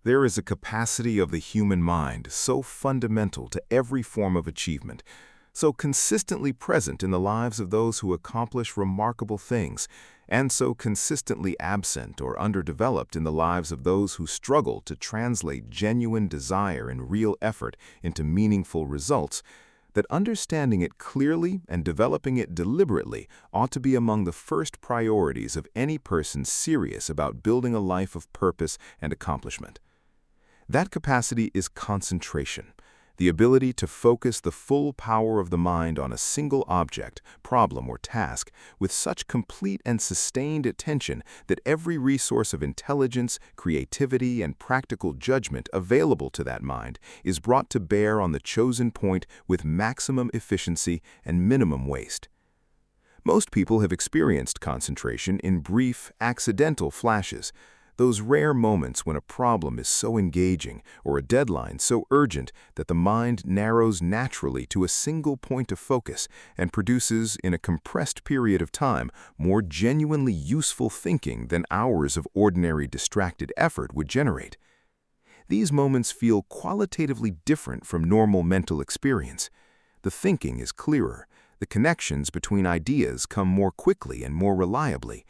There is a capacity of the human mind so fundamental to every form of achievement, so consistently present in the lives of those who accomplish remarkable things, and so consistently absent or underdeveloped in the lives of those who struggle to translate genuine desire and real effort into meaningful results, that understanding it clearly and developing it deliberately ought to be among the first priorities of any person serious about building a life of purpose and accomplishment. That capacity is concentration, the ability to focus the full power of the mind on a single object, problem, or task with such complete and sustained attention that every resource of intelligence, creativity, and practical judgment available to that mind is brought to bear on the chosen point with maximum efficiency and minimum waste. Most people have experienced concentration in brief, accidental flashes, those rare moments when a problem is so engaging or a deadline so urgent that the mind narrows naturally to a single point of focus and produces, in a compressed period of time, more genuinely useful thinking than hours of ordinary distracted effort would generate. These moments feel qualitatively different from normal mental experience. The thinking is clearer, the connections between ideas come more quickly and more reliably.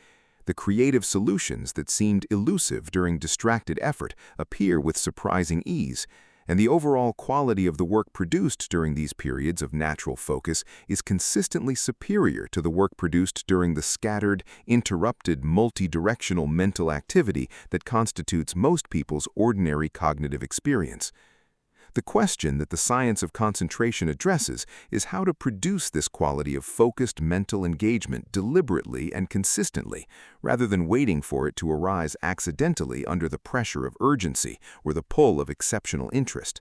The creative solutions that seemed elusive during distracted effort appear with surprising ease, and the overall quality of the work produced during these periods of natural focus is consistently superior to the work produced during the scattered, interrupted, multi-directional mental activity that constitutes most people's ordinary cognitive experience. The question that the science of concentration addresses is how to produce this quality of focused mental engagement deliberately and consistently, rather than waiting for it to arise accidentally under the pressure of urgency or the pull of exceptional interest.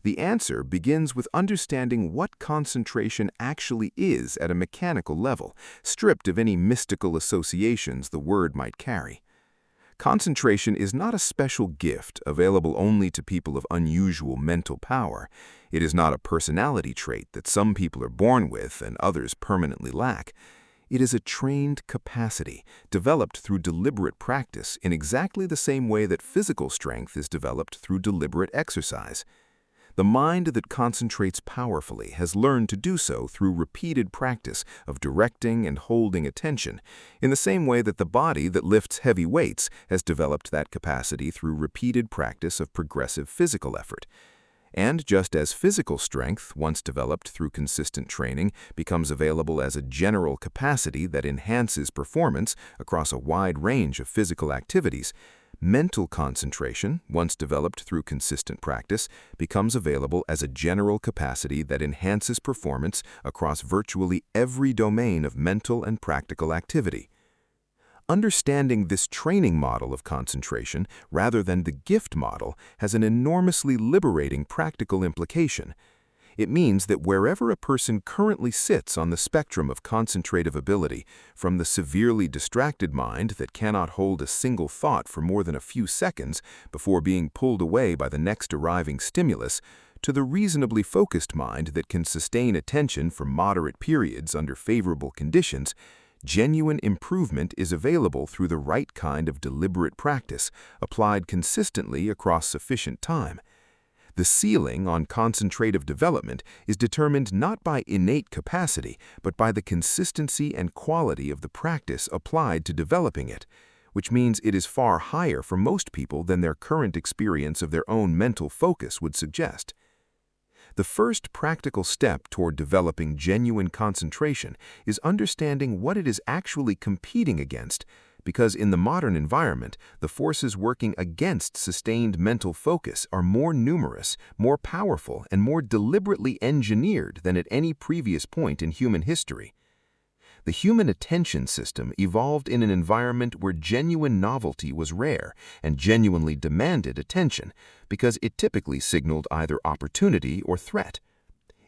The answer begins with understanding what concentration actually is at a mechanical level, stripped of any mystical associations the word might carry. Concentration is not a special gift available only to people of unusual mental power. It is not a personality trait that some people are born with and others permanently lack. It is a trained capacity, developed through deliberate practice in exactly the same way that physical strength is developed through deliberate exercise. The mind that concentrates powerfully has learned to do so through repeated practice of directing and holding attention, in the same way that the body that lifts heavy weights has developed that capacity through repeated practice of progressive physical effort. And just as physical strength, once developed through consistent training, becomes available as a general capacity that enhances performance across a wide range of physical activities, mental concentration, once developed through consistent practice, becomes available as a general capacity that enhances performance across virtually every domain of mental and practical activity. Understanding this training model of concentration, rather than the gift model, has an enormously liberating practical implication. It means that wherever a person currently sits on the spectrum of concentrative ability, from the severely distracted mind that cannot hold a single thought for more than a few seconds before being pulled away by the next arriving stimulus, to the reasonably focused mind that can sustain attention for moderate periods under favorable conditions, genuine improvement is available through the right kind of deliberate practice, applied consistently across sufficient time. The ceiling on concentrative development is determined not by innate capacity, but by the consistency and quality of the practice applied to developing it, which means it is far higher for most people than their current experience of their own mental focus would suggest. The first practical step toward developing genuine concentration is understanding what it is actually competing against, because in the modern environment, the forces working against sustained mental focus are more numerous, more powerful, and more deliberately engineered than at any previous point in human history. The human attention system evolved in an environment where genuine novelty was rare and genuinely demanded attention, because it typically signaled either opportunity or threat.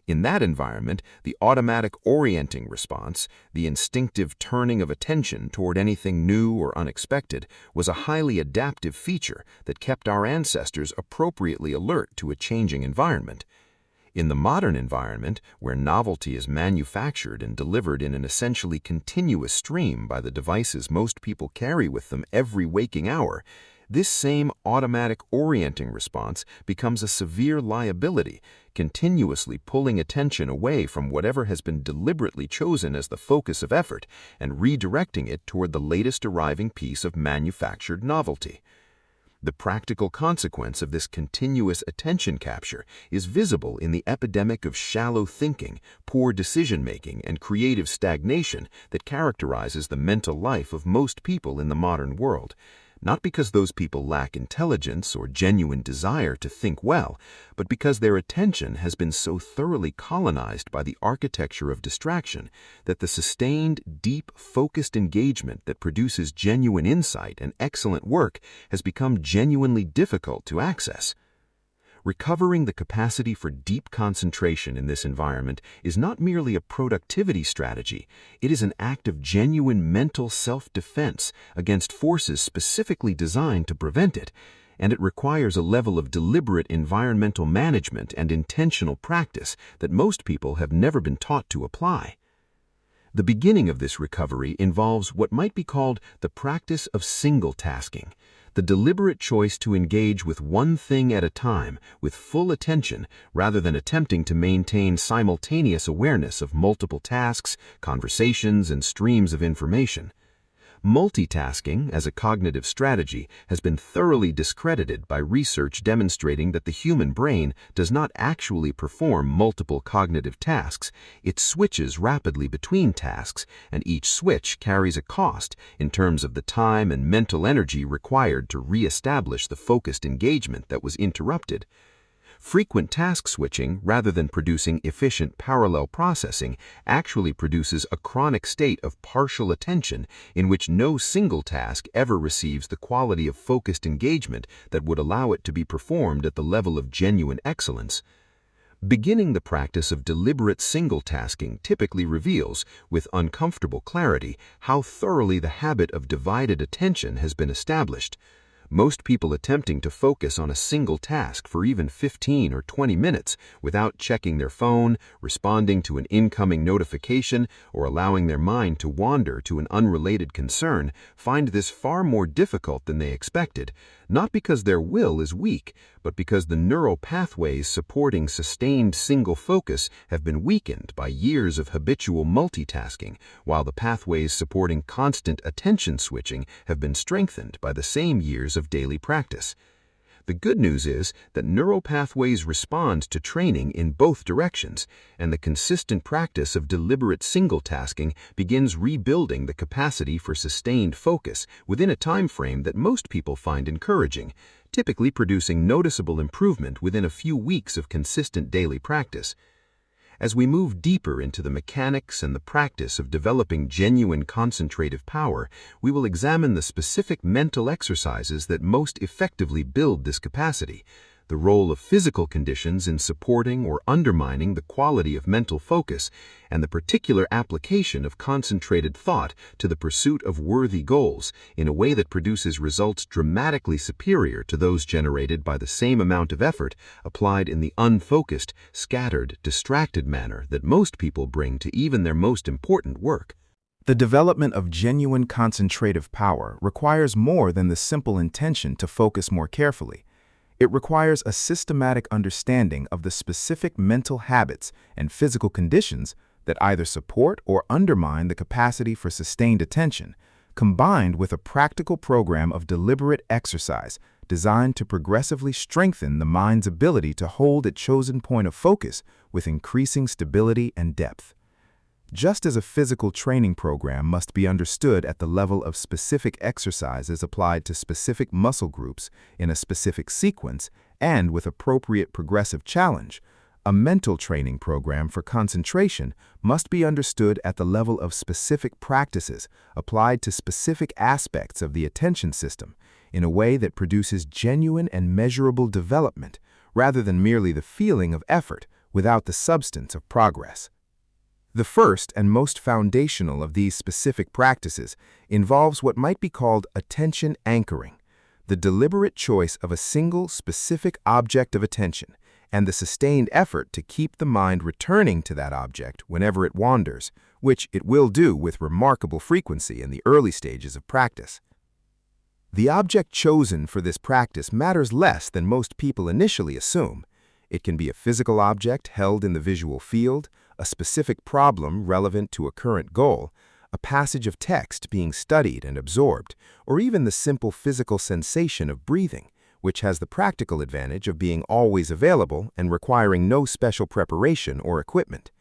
In that environment, the automatic orienting response, the instinctive turning of attention toward anything new or unexpected, was a highly adaptive feature that kept our ancestors appropriately alert to a changing environment. In the modern environment, where novelty is manufactured and delivered in an essentially continuous stream by the devices most people carry with them every waking hour, This same automatic orienting response becomes a severe liability, continuously pulling attention away from whatever has been deliberately chosen as the focus of effort and redirecting it toward the latest arriving piece of manufactured novelty. The practical consequence of this continuous attention capture is visible in the epidemic of shallow thinking, poor decision-making, and creative stagnation that characterizes the mental life of most people in the modern world. Not because those people lack intelligence or genuine desire to think well, but because their attention has been so thoroughly colonized by the architecture of distraction that the sustained, deep, focused engagement that produces genuine insight and excellent work has become genuinely difficult to access. Recovering the capacity for deep concentration in this environment is not merely a productivity strategy, it is an act of genuine mental self-defense against forces specifically designed to prevent it, and it requires a level of deliberate environmental management and intentional practice that most people have never been taught to apply. The beginning of this recovery involves what might be called the practice of single-tasking, the deliberate choice to engage with one thing at a time with full attention rather than attempting to maintain simultaneous awareness of multiple tasks, conversations, and streams of information. Multitasking as a cognitive strategy has been thoroughly discredited by research demonstrating that the human brain does not actually perform multiple cognitive tasks. It switches rapidly between tasks, and each switch carries a cost in terms of the time and mental energy required to re-establish the focused engagement that was interrupted. Frequent task switching, rather than producing efficient parallel processing, actually produces a chronic state of partial attention in which no single task ever receives the quality of focused engagement that would allow it to be performed at the level of genuine excellence. Beginning the practice of deliberate single-tasking typically reveals, with uncomfortable clarity, how thoroughly the habit of divided attention has been established. Most people attempting to focus on a single task for even 15 or 20 minutes without checking their phone, responding to an incoming notification, or allowing their mind to wander to an unrelated concern find this far more difficult than they expected, not because their will is weak, but because the neural pathways supporting sustained single focus have been weakened by years of habitual multitasking, while the pathways supporting constant attention switching have been strengthened by the same years of daily practice. The good news is that neural pathways respond to training in both directions, and the consistent practice of deliberate single-tasking begins rebuilding the capacity for sustained focus within a time frame that most people find encouraging, typically producing noticeable improvement within a few weeks of consistent daily practice. As we move deeper into the mechanics and the practice of developing genuine concentrative power, we will examine the specific mental exercises that most effectively build this capacity, the role of physical conditions in supporting or undermining the quality of mental focus, and the particular application of concentrated thought to the pursuit of worthy goals in a way that produces results dramatically superior to those generated by the same amount of effort applied in the unfocused, scattered, distracted manner that most people bring to even their most important work. The development of genuine concentrative power requires more than the simple intention to focus more carefully. It requires a systematic understanding of the specific mental habits and physical conditions that either support or undermine the capacity for sustained attention, combined with a practical program of deliberate exercise designed to progressively strengthen the mind's ability to hold its chosen point of focus with increasing stability and depth. Just as a physical training program must be understood at the level of specific exercises applied to specific muscle groups in a specific sequence and with appropriate progressive challenge, a mental training program for concentration must be understood at the level of specific practices applied to specific aspects of the attention system in a way that produces genuine and measurable development rather than merely the feeling of effort without the substance of progress. The first and most foundational of these specific practices involves what might be called attention anchoring, the deliberate choice of a single specific object of attention and the sustained effort to keep the mind returning to that object whenever it wanders, which it will do with remarkable frequency in the early stages of practice. The object chosen for this practice matters less than most people initially assume. It can be a physical object held in the visual field, a specific problem relevant to a current goal, a passage of text being studied and absorbed, or even the simple physical sensation of breathing, which has the practical advantage of being always available and requiring no special preparation or equipment.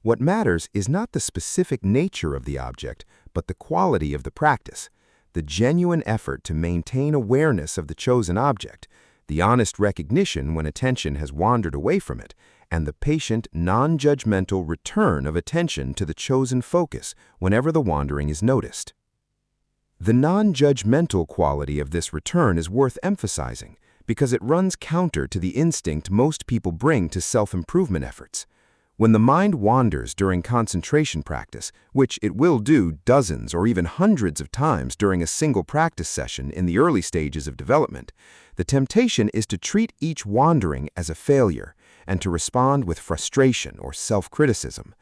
What matters is not the specific nature of the object, but the quality of the practice, the genuine effort to maintain awareness of the chosen object, the honest recognition when attention has wandered away from it, and the patient, non-judgmental return of attention to the chosen focus whenever the wandering is noticed. The non-judgmental quality of this return is worth emphasizing because it runs counter to the instinct most people bring to self-improvement efforts. When the mind wanders during concentration practice, which it will do dozens or even hundreds of times during a single practice session in the early stages of development, the temptation is to treat each wandering as a failure and to respond with frustration or self-criticism.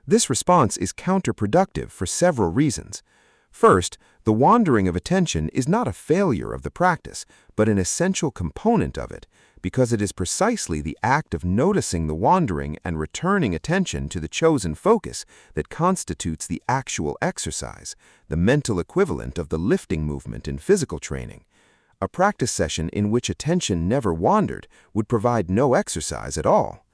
This response is counterproductive for several reasons. First, the wandering of attention is not a failure of the practice, but an essential component of it, because it is precisely the act of noticing the wandering and returning attention to the chosen focus that constitutes the actual exercise, the mental equivalent of the lifting movement in physical training. A practice session in which attention never wandered would provide no exercise at all.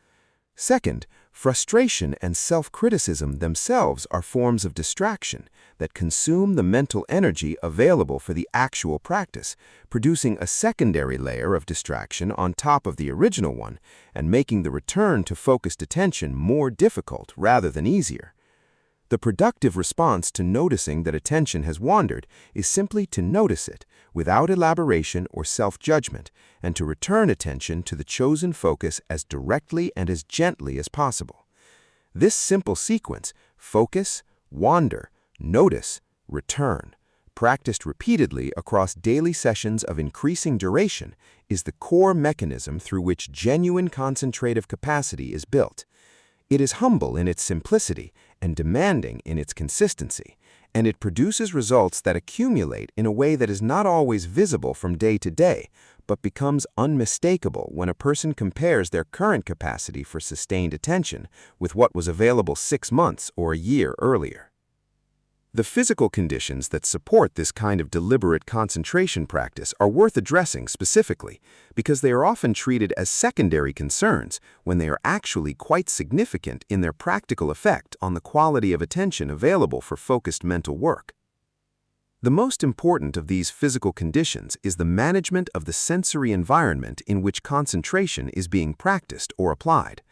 Second, frustration and self-criticism themselves are forms of distraction that consume the mental energy available for the actual practice, producing a secondary layer of distraction on top of the original one and making the return to focused attention more difficult rather than easier. The productive response to noticing that attention has wandered is simply to notice it without elaboration or self-judgment and to return attention to the chosen focus as directly and as gently as possible. This simple sequence, focus, wander, notice, return, practiced repeatedly across daily sessions of increasing duration, is the core mechanism through which genuine concentrative capacity is built. It is humble in its simplicity and demanding in its consistency, and it produces results that accumulate in a way that is not always visible from day to day, but becomes unmistakable when a person compares their current capacity for sustained attention with what was available 6 months or a year earlier. The physical conditions that support this kind of deliberate concentration practice are worth addressing specifically because they are often treated as secondary concerns when they are actually quite significant in their practical effect on the quality of attention available for focused mental work. The most important of these physical conditions is the management of the sensory environment in which concentration is being practiced or applied.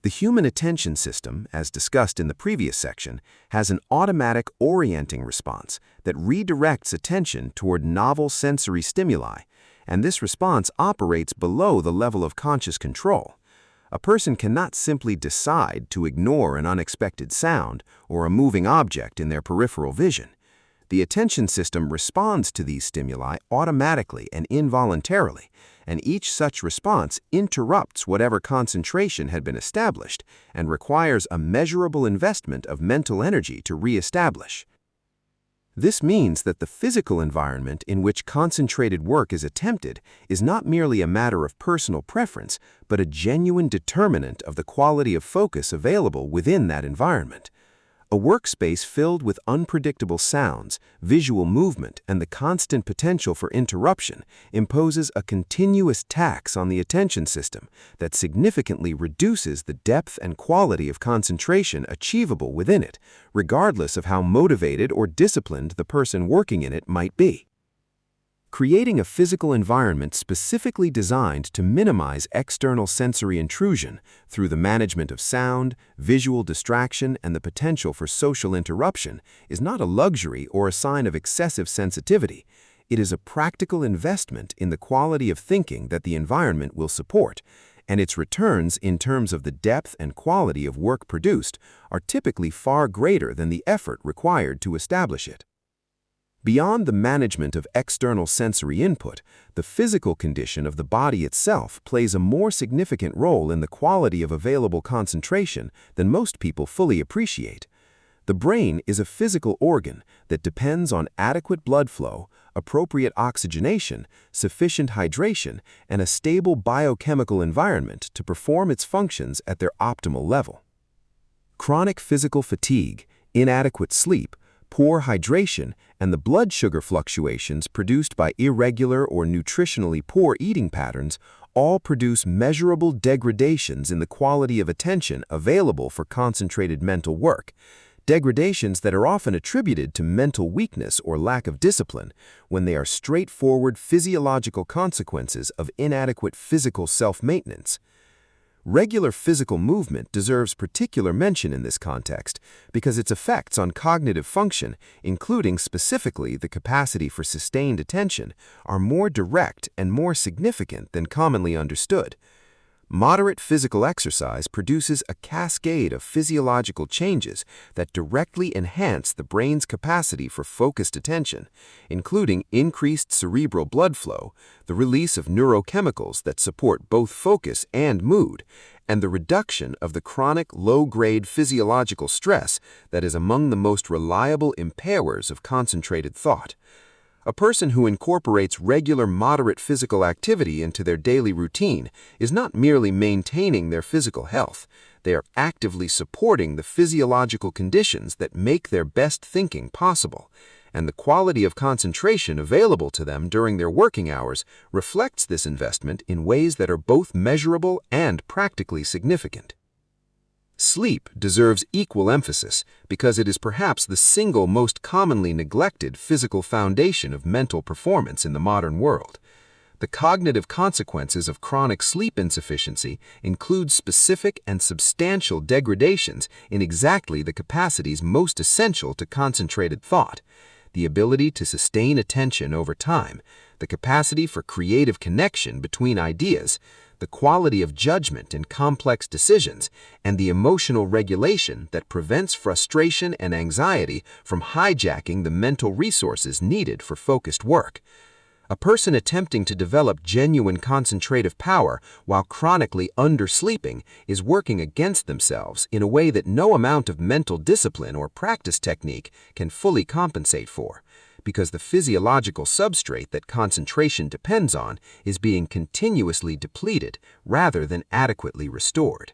The human attention system, as discussed in the previous section, has an automatic orienting response that redirects attention toward novel sensory stimuli, and this response operates below the level of conscious control. A person cannot simply decide to ignore an unexpected sound or a moving object in their peripheral vision. The attention system responds to these stimuli automatically and involuntarily, and each such response interrupts whatever concentration had been established and requires a measurable investment of mental energy to re-establish. This means that the physical environment in which concentrated work is attempted is not merely a matter of personal preference, but a genuine determinant of the quality of focus available within that environment. A workspace filled with unpredictable sounds, visual movement, and the constant potential for interruption imposes a continuous tax on the attention system that significantly reduces the depth and quality of concentration achievable within it, regardless of how motivated or disciplined the person working in it might be. Creating a physical environment specifically designed to minimize external sensory intrusion through the management of sound, visual distraction, and the potential for social interruption is not a luxury or a sign of excessive sensitivity. It is a practical investment in the quality of thinking that the environment will support, and its returns in terms of the depth and quality of work produced are typically far greater than the effort required to establish it. Beyond the management of external sensory input, the physical condition of the body itself plays a more significant role in the quality of available concentration than most people fully appreciate. The brain is a physical organ that depends on adequate blood flow, appropriate oxygenation, sufficient hydration, and a stable biochemical environment to perform its functions at their optimal level. Chronic physical fatigue, inadequate sleep, poor hydration, and the blood sugar fluctuations produced by irregular or nutritionally poor eating patterns all produce measurable degradations in the quality of attention available for concentrated mental work, degradations that are often attributed to mental weakness or lack of discipline when they are straightforward physiological consequences of inadequate physical self-maintenance. Regular physical movement deserves particular mention in this context because its effects on cognitive function, including specifically the capacity for sustained attention, are more direct and more significant than commonly understood. Moderate physical exercise produces a cascade of physiological changes that directly enhance the brain's capacity for focused attention, including increased cerebral blood flow, the release of neurochemicals that support both focus and mood, and the reduction of the chronic low-grade physiological stress that is among the most reliable impairers of concentrated thought. A person who incorporates regular moderate physical activity into their daily routine is not merely maintaining their physical health, they are actively supporting the physiological conditions that make their best thinking possible, and the quality of concentration available to them during their working hours reflects this investment in ways that are both measurable and practically significant. Sleep deserves equal emphasis because it is perhaps the single most commonly neglected physical foundation of mental performance in the modern world. The cognitive consequences of chronic sleep insufficiency include specific and substantial degradations in exactly the capacities most essential to concentrated thought: the ability to sustain attention over time, the capacity for creative connection between ideas, the quality of judgment in complex decisions, and the emotional regulation that prevents frustration and anxiety from hijacking the mental resources needed for focused work. A person attempting to develop genuine concentrative power while chronically undersleeping is working against themselves in a way that no amount of mental discipline or practice technique can fully compensate for, because the physiological substrate that concentration depends on is being continuously depleted rather than adequately restored.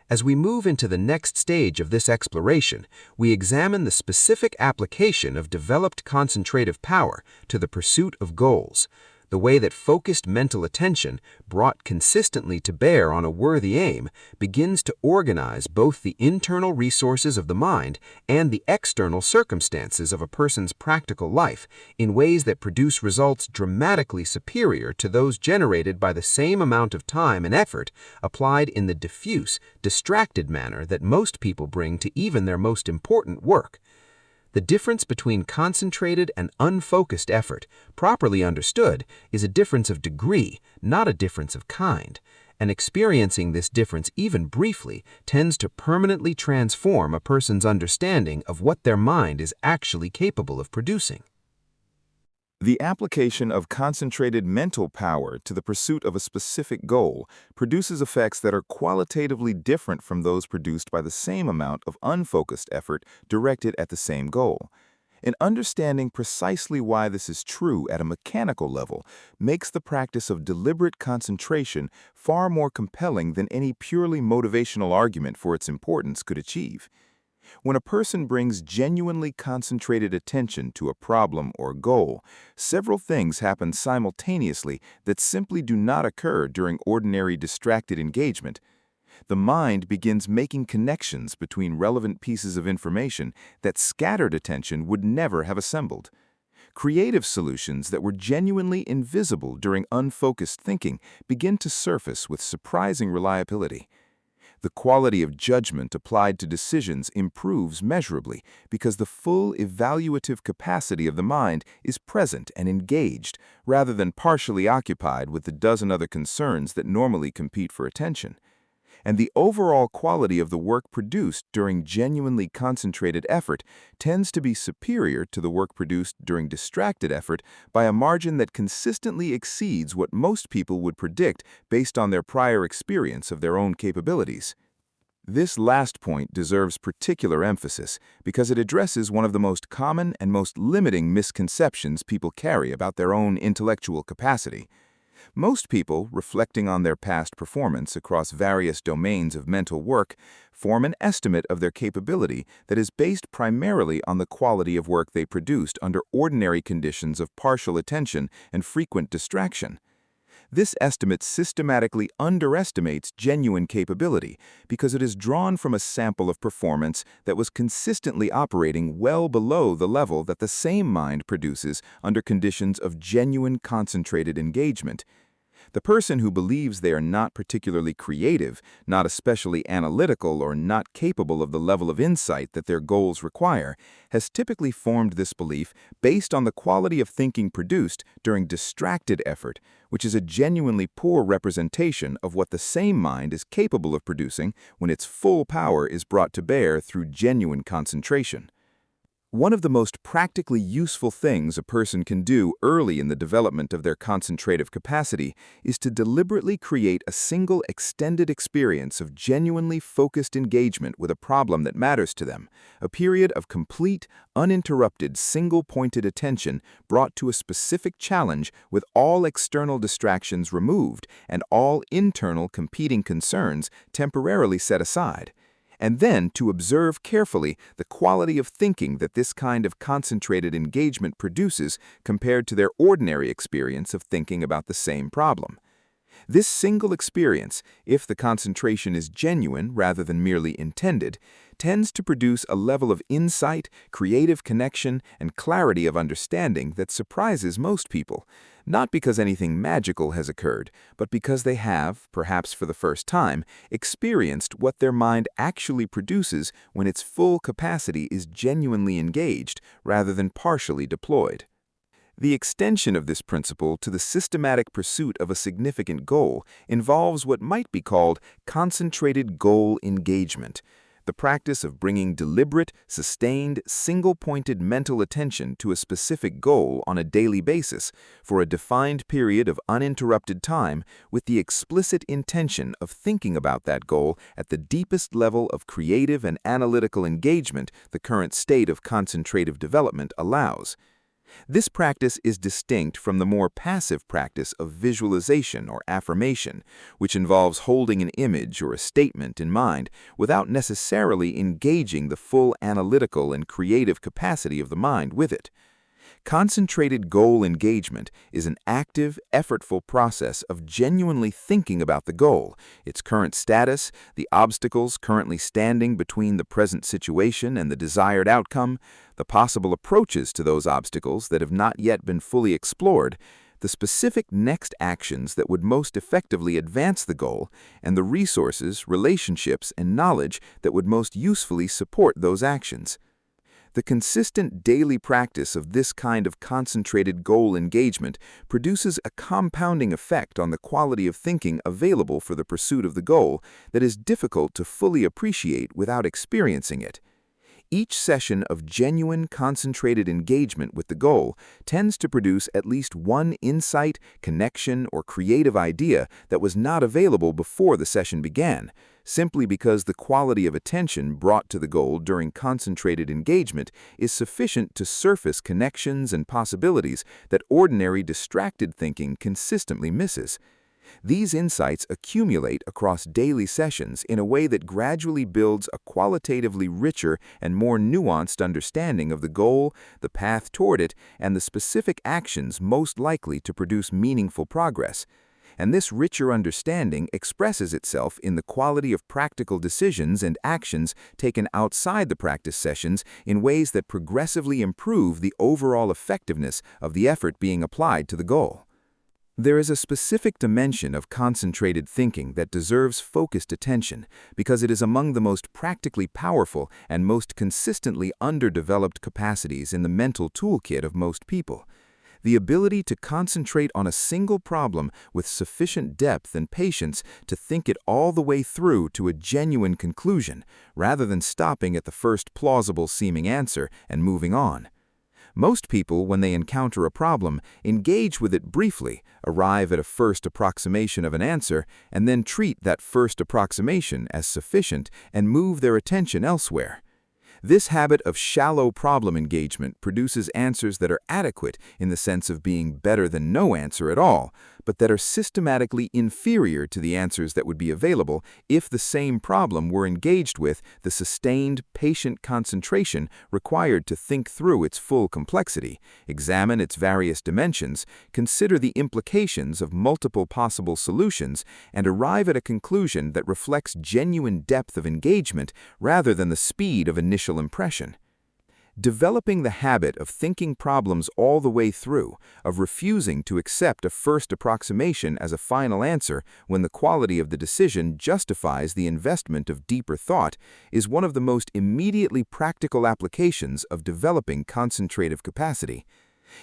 As we move into the next stage of this exploration, we examine the specific application of developed concentrative power to the pursuit of goals, the way that focused mental attention, brought consistently to bear on a worthy aim, begins to organize both the internal resources of the mind and the external circumstances of a person's practical life in ways that produce results dramatically superior to those generated by the same amount of time and effort applied in the diffuse, distracted manner that most people bring to even their most important work. The difference between concentrated and unfocused effort, properly understood, is a difference of degree, not a difference of kind, and experiencing this difference even briefly tends to permanently transform a person's understanding of what their mind is actually capable of producing. The application of concentrated mental power to the pursuit of a specific goal produces effects that are qualitatively different from those produced by the same amount of unfocused effort directed at the same goal. And understanding precisely why this is true at a mechanical level makes the practice of deliberate concentration far more compelling than any purely motivational argument for its importance could achieve. When a person brings genuinely concentrated attention to a problem or goal, several things happen simultaneously that simply do not occur during ordinary distracted engagement. The mind begins making connections between relevant pieces of information that scattered attention would never have assembled. Creative solutions that were genuinely invisible during unfocused thinking begin to surface with surprising reliability. The quality of judgment applied to decisions improves measurably because the full evaluative capacity of the mind is present and engaged rather than partially occupied with the dozen other concerns that normally compete for attention. And the overall quality of the work produced during genuinely concentrated effort tends to be superior to the work produced during distracted effort by a margin that consistently exceeds what most people would predict based on their prior experience of their own capabilities. This last point deserves particular emphasis because it addresses one of the most common and most limiting misconceptions people carry about their own intellectual capacity. Most people, reflecting on their past performance across various domains of mental work, form an estimate of their capability that is based primarily on the quality of work they produced under ordinary conditions of partial attention and frequent distraction. This estimate systematically underestimates genuine capability because it is drawn from a sample of performance that was consistently operating well below the level that the same mind produces under conditions of genuine concentrated engagement. The person who believes they are not particularly creative, not especially analytical, or not capable of the level of insight that their goals require, has typically formed this belief based on the quality of thinking produced during distracted effort, which is a genuinely poor representation of what the same mind is capable of producing when its full power is brought to bear through genuine concentration. One of the most practically useful things a person can do early in the development of their concentrative capacity is to deliberately create a single extended experience of genuinely focused engagement with a problem that matters to them, a period of complete, uninterrupted, single-pointed attention brought to a specific challenge with all external distractions removed and all internal competing concerns temporarily set aside, and then to observe carefully the quality of thinking that this kind of concentrated engagement produces compared to their ordinary experience of thinking about the same problem. This single experience, if the concentration is genuine rather than merely intended, tends to produce a level of insight, creative connection, and clarity of understanding that surprises most people, not because anything magical has occurred, but because they have, perhaps for the first time, experienced what their mind actually produces when its full capacity is genuinely engaged rather than partially deployed. The extension of this principle to the systematic pursuit of a significant goal involves what might be called concentrated goal engagement, the practice of bringing deliberate, sustained, single-pointed mental attention to a specific goal on a daily basis for a defined period of uninterrupted time with the explicit intention of thinking about that goal at the deepest level of creative and analytical engagement the current state of concentrative development allows. This practice is distinct from the more passive practice of visualization or affirmation, which involves holding an image or a statement in mind without necessarily engaging the full analytical and creative capacity of the mind with it. Concentrated goal engagement is an active, effortful process of genuinely thinking about the goal, its current status, the obstacles currently standing between the present situation and the desired outcome, the possible approaches to those obstacles that have not yet been fully explored, the specific next actions that would most effectively advance the goal, and the resources, relationships, and knowledge that would most usefully support those actions. The consistent daily practice of this kind of concentrated goal engagement produces a compounding effect on the quality of thinking available for the pursuit of the goal that is difficult to fully appreciate without experiencing it. Each session of genuine, concentrated engagement with the goal tends to produce at least one insight, connection, or creative idea that was not available before the session began, simply because the quality of attention brought to the goal during concentrated engagement is sufficient to surface connections and possibilities that ordinary distracted thinking consistently misses. These insights accumulate across daily sessions in a way that gradually builds a qualitatively richer and more nuanced understanding of the goal, the path toward it, and the specific actions most likely to produce meaningful progress. And this richer understanding expresses itself in the quality of practical decisions and actions taken outside the practice sessions in ways that progressively improve the overall effectiveness of the effort being applied to the goal. There is a specific dimension of concentrated thinking that deserves focused attention because it is among the most practically powerful and most consistently underdeveloped capacities in the mental toolkit of most people. The ability to concentrate on a single problem with sufficient depth and patience to think it all the way through to a genuine conclusion, rather than stopping at the first plausible seeming answer and moving on. Most people, when they encounter a problem, engage with it briefly, arrive at a first approximation of an answer, and then treat that first approximation as sufficient and move their attention elsewhere. This habit of shallow problem engagement produces answers that are adequate in the sense of being better than no answer at all, but that are systematically inferior to the answers that would be available if the same problem were engaged with the sustained, patient concentration required to think through its full complexity, examine its various dimensions, consider the implications of multiple possible solutions, and arrive at a conclusion that reflects genuine depth of engagement rather than the speed of initial impression. Developing the habit of thinking problems all the way through, of refusing to accept a first approximation as a final answer when the quality of the decision justifies the investment of deeper thought, is one of the most immediately practical applications of developing concentrative capacity.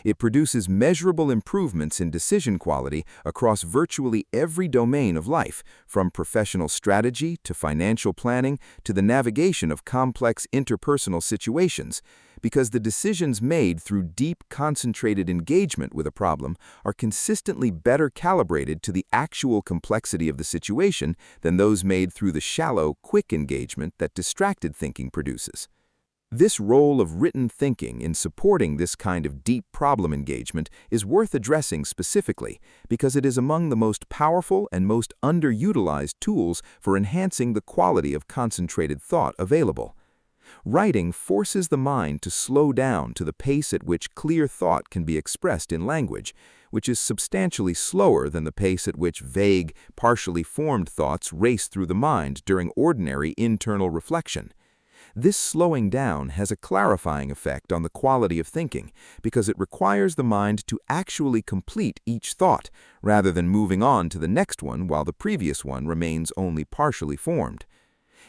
It produces measurable improvements in decision quality across virtually every domain of life, from professional strategy to financial planning to the navigation of complex interpersonal situations, because the decisions made through deep, concentrated engagement with a problem are consistently better calibrated to the actual complexity of the situation than those made through the shallow, quick engagement that distracted thinking produces. This role of written thinking in supporting this kind of deep problem engagement is worth addressing specifically because it is among the most powerful and most underutilized tools for enhancing the quality of concentrated thought available. Writing forces the mind to slow down to the pace at which clear thought can be expressed in language, which is substantially slower than the pace at which vague, partially formed thoughts race through the mind during ordinary internal reflection. This slowing down has a clarifying effect on the quality of thinking because it requires the mind to actually complete each thought rather than moving on to the next one while the previous one remains only partially formed.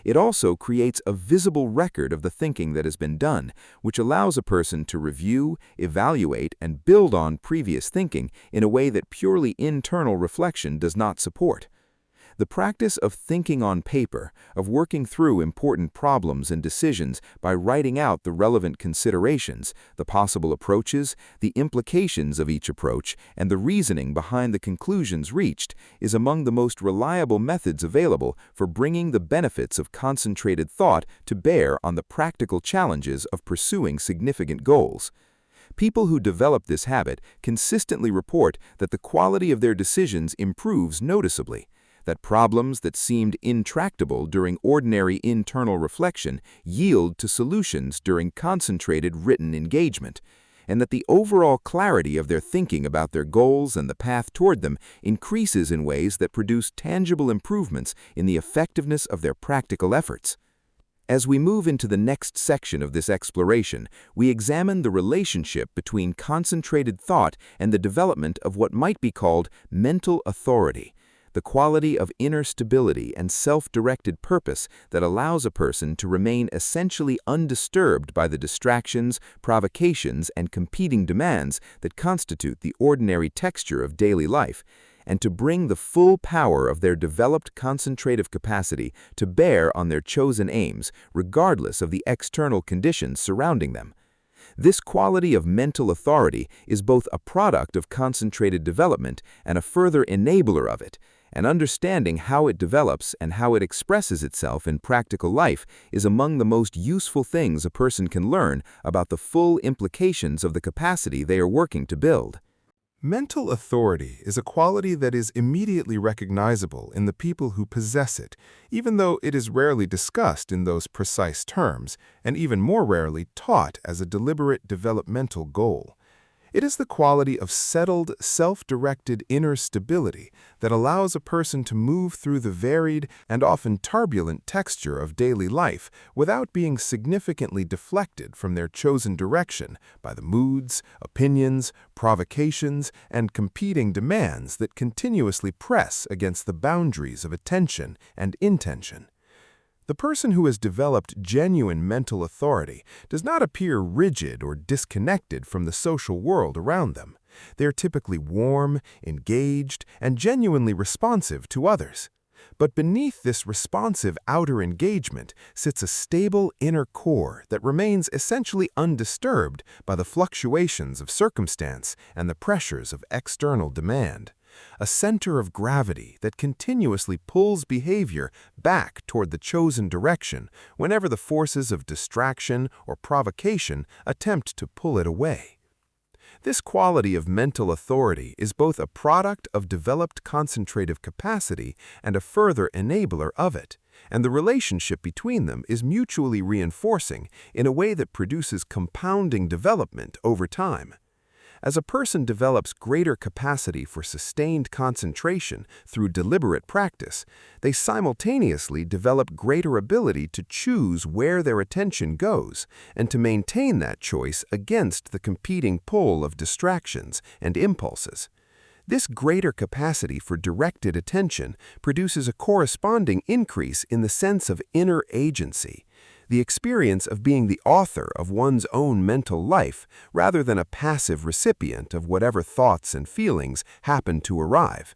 It also creates a visible record of the thinking that has been done, which allows a person to review, evaluate, and build on previous thinking in a way that purely internal reflection does not support. The practice of thinking on paper, of working through important problems and decisions by writing out the relevant considerations, the possible approaches, the implications of each approach, and the reasoning behind the conclusions reached, is among the most reliable methods available for bringing the benefits of concentrated thought to bear on the practical challenges of pursuing significant goals. People who develop this habit consistently report that the quality of their decisions improves noticeably, that problems that seemed intractable during ordinary internal reflection yield to solutions during concentrated written engagement, and that the overall clarity of their thinking about their goals and the path toward them increases in ways that produce tangible improvements in the effectiveness of their practical efforts. As we move into the next section of this exploration, we examine the relationship between concentrated thought and the development of what might be called mental authority, the quality of inner stability and self-directed purpose that allows a person to remain essentially undisturbed by the distractions, provocations, and competing demands that constitute the ordinary texture of daily life, and to bring the full power of their developed concentrative capacity to bear on their chosen aims, regardless of the external conditions surrounding them. This quality of mental authority is both a product of concentrated development and a further enabler of it, and understanding how it develops and how it expresses itself in practical life is among the most useful things a person can learn about the full implications of the capacity they are working to build. Mental authority is a quality that is immediately recognizable in the people who possess it, even though it is rarely discussed in those precise terms, and even more rarely taught as a deliberate developmental goal. It is the quality of settled, self-directed inner stability that allows a person to move through the varied and often turbulent texture of daily life without being significantly deflected from their chosen direction by the moods, opinions, provocations, and competing demands that continuously press against the boundaries of attention and intention. The person who has developed genuine mental authority does not appear rigid or disconnected from the social world around them. They are typically warm, engaged, and genuinely responsive to others. But beneath this responsive outer engagement sits a stable inner core that remains essentially undisturbed by the fluctuations of circumstance and the pressures of external demand. A center of gravity that continuously pulls behavior back toward the chosen direction whenever the forces of distraction or provocation attempt to pull it away. This quality of mental authority is both a product of developed concentrative capacity and a further enabler of it, and the relationship between them is mutually reinforcing in a way that produces compounding development over time. As a person develops greater capacity for sustained concentration through deliberate practice, they simultaneously develop greater ability to choose where their attention goes and to maintain that choice against the competing pull of distractions and impulses. This greater capacity for directed attention produces a corresponding increase in the sense of inner agency, the experience of being the author of one's own mental life rather than a passive recipient of whatever thoughts and feelings happen to arrive.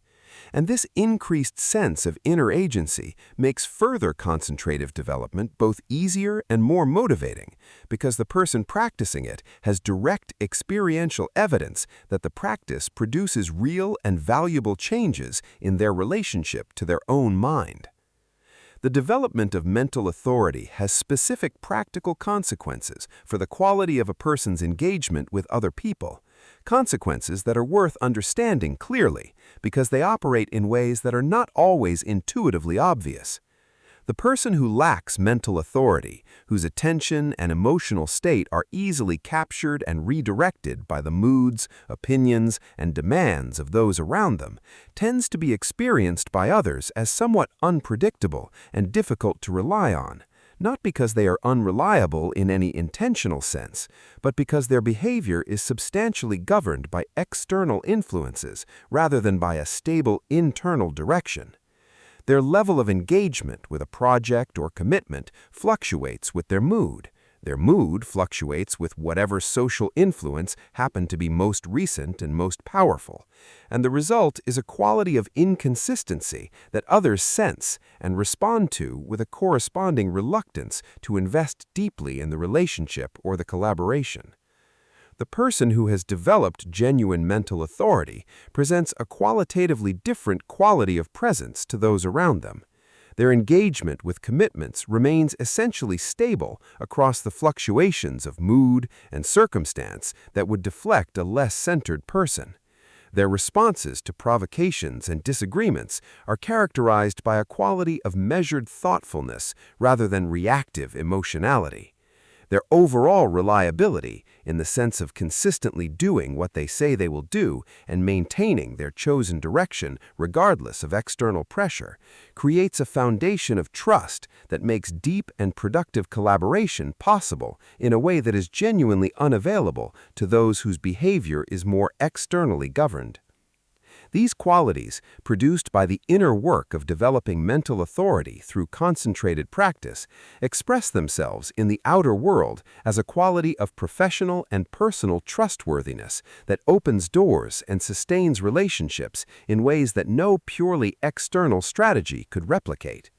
And this increased sense of inner agency makes further concentrative development both easier and more motivating because the person practicing it has direct experiential evidence that the practice produces real and valuable changes in their relationship to their own mind. The development of mental authority has specific practical consequences for the quality of a person's engagement with other people, consequences that are worth understanding clearly because they operate in ways that are not always intuitively obvious. The person who lacks mental authority, whose attention and emotional state are easily captured and redirected by the moods, opinions, and demands of those around them, tends to be experienced by others as somewhat unpredictable and difficult to rely on, not because they are unreliable in any intentional sense, but because their behavior is substantially governed by external influences rather than by a stable internal direction. Their level of engagement with a project or commitment fluctuates with their mood. Their mood fluctuates with whatever social influence happened to be most recent and most powerful, and the result is a quality of inconsistency that others sense and respond to with a corresponding reluctance to invest deeply in the relationship or the collaboration. The person who has developed genuine mental authority presents a qualitatively different quality of presence to those around them. Their engagement with commitments remains essentially stable across the fluctuations of mood and circumstance that would deflect a less centered person. Their responses to provocations and disagreements are characterized by a quality of measured thoughtfulness rather than reactive emotionality. Their overall reliability, in the sense of consistently doing what they say they will do and maintaining their chosen direction regardless of external pressure, creates a foundation of trust that makes deep and productive collaboration possible in a way that is genuinely unavailable to those whose behavior is more externally governed. These qualities, produced by the inner work of developing mental authority through concentrated practice, express themselves in the outer world as a quality of professional and personal trustworthiness that opens doors and sustains relationships in ways that no purely external strategy could replicate.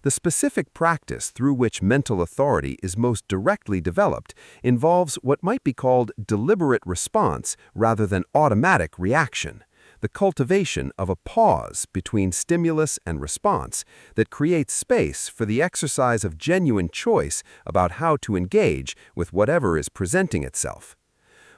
The specific practice through which mental authority is most directly developed involves what might be called deliberate response rather than automatic reaction, the cultivation of a pause between stimulus and response that creates space for the exercise of genuine choice about how to engage with whatever is presenting itself.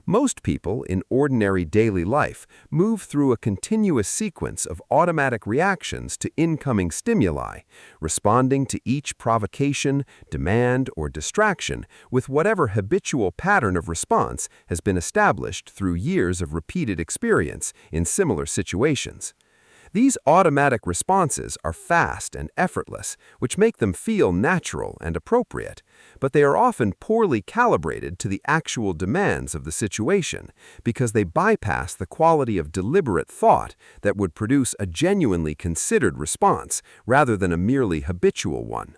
Most people in ordinary daily life move through a continuous sequence of automatic reactions to incoming stimuli, responding to each provocation, demand, or distraction with whatever habitual pattern of response has been established through years of repeated experience in similar situations. These automatic responses are fast and effortless, which make them feel natural and appropriate, but they are often poorly calibrated to the actual demands of the situation because they bypass the quality of deliberate thought that would produce a genuinely considered response rather than a merely habitual one.